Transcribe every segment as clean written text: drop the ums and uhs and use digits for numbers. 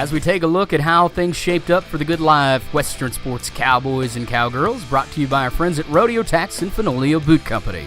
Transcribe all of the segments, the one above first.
As we take a look at how things shaped up for the Good Life Western Sports Cowboys and Cowgirls, brought to you by our friends at Rodeo Updates and Fenolio Boot Company.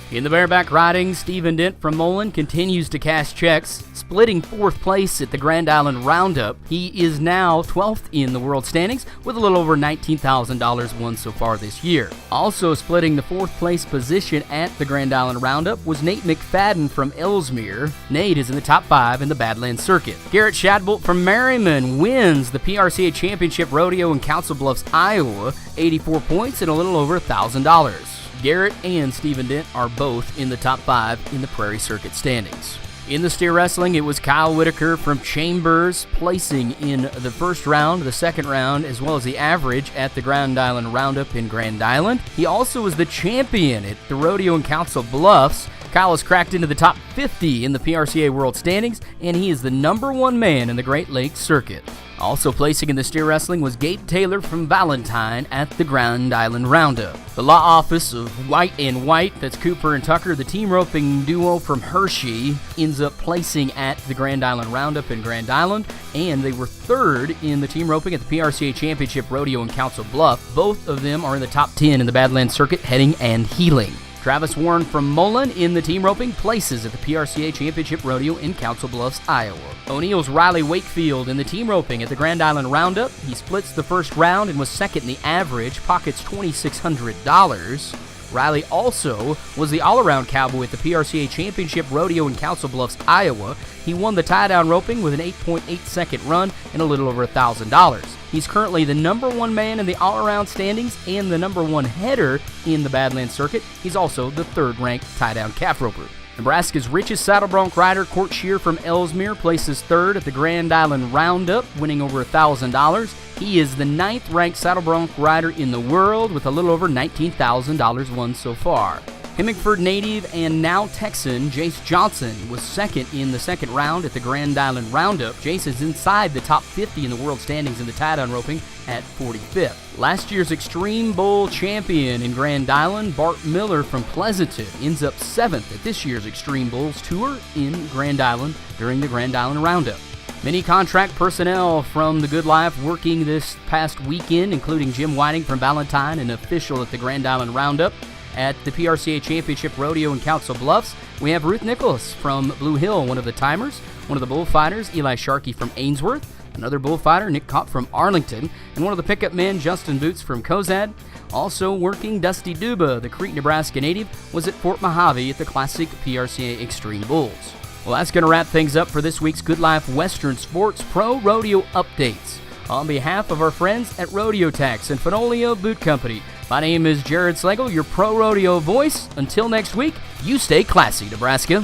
In the bareback riding, Stephen Dent from Mullen continues to cash checks, splitting 4th place at the Grand Island Roundup. He is now 12th in the world standings with a little over $19,000 won so far this year. Also splitting the 4th place position at the Grand Island Roundup was Nate McFadden from Ellesmere. Nate is in the top 5 in the Badlands Circuit. Garrett Shadbolt from Merriman wins the PRCA Championship Rodeo in Council Bluffs, Iowa, 84 points and a little over $1,000. Garrett and Stephen Dent are both in the top 5 in the Prairie Circuit standings. In the steer wrestling, it was Kyle Whitaker from Chambers placing in the first round, the second round, as well as the average at the Grand Island Roundup in Grand Island. He also was the champion at the Rodeo in Council Bluffs. Kyle has cracked into the top 50 in the PRCA World Standings, and he is the #1 man in the Great Lakes Circuit. Also placing in the steer wrestling was Gabe Taylor from Valentine at the Grand Island Roundup. The law office of White and White, that's Cooper and Tucker, the team roping duo from Hershey, ends up placing at the Grand Island Roundup in Grand Island, and they were 3rd in the team roping at the PRCA Championship Rodeo in Council Bluff. Both of them are in the top 10 in the Badlands Circuit, heading and heeling. Travis Warren from Mullen in the team roping places at the PRCA Championship Rodeo in Council Bluffs, Iowa. O'Neill's Riley Wakefield in the team roping at the Grand Island Roundup. He splits the first round and was second in the average, pockets $2,600. Riley also was the all-around cowboy at the PRCA Championship Rodeo in Council Bluffs, Iowa. He won the tie-down roping with an 8.8-second run and a little over $1,000. He's currently the #1 man in the all-around standings and the #1 header in the Badlands Circuit. He's also the 3rd-ranked tie-down calf roper. Nebraska's richest saddle bronc rider, Court Shear from Ellesmere, places 3rd at the Grand Island Roundup, winning over $1,000. He is the 9th-ranked saddle bronc rider in the world with a little over $19,000 won so far. Hemingford native and now Texan Jace Johnson was 2nd in the second round at the Grand Island Roundup. Jace is inside the top 50 in the world standings in the tie-down roping at 45th. Last year's Extreme Bowl champion in Grand Island, Bart Miller from Pleasanton, ends up 7th at this year's Extreme Bowls tour in Grand Island during the Grand Island Roundup. Many contract personnel from the Good Life working this past weekend, including Jim Whiting from Valentine, an official at the Grand Island Roundup. At the PRCA Championship Rodeo in Council Bluffs, we have Ruth Nicholas from Blue Hill, one of the timers, one of the bullfighters, Eli Sharkey from Ainsworth, another bullfighter, Nick Kopp from Arlington, and one of the pickup men, Justin Boots from Cozad. Also working, Dusty Duba, the Crete, Nebraska native, was at Fort Mojave at the Classic PRCA Extreme Bulls. Well, that's going to wrap things up for this week's Good Life Western Sports Pro Rodeo Updates. On behalf of our friends at Rodeo Updates and Fenolio Boot Company, my name is Jared Slagle, your Pro Rodeo voice. Until next week, you stay classy, Nebraska.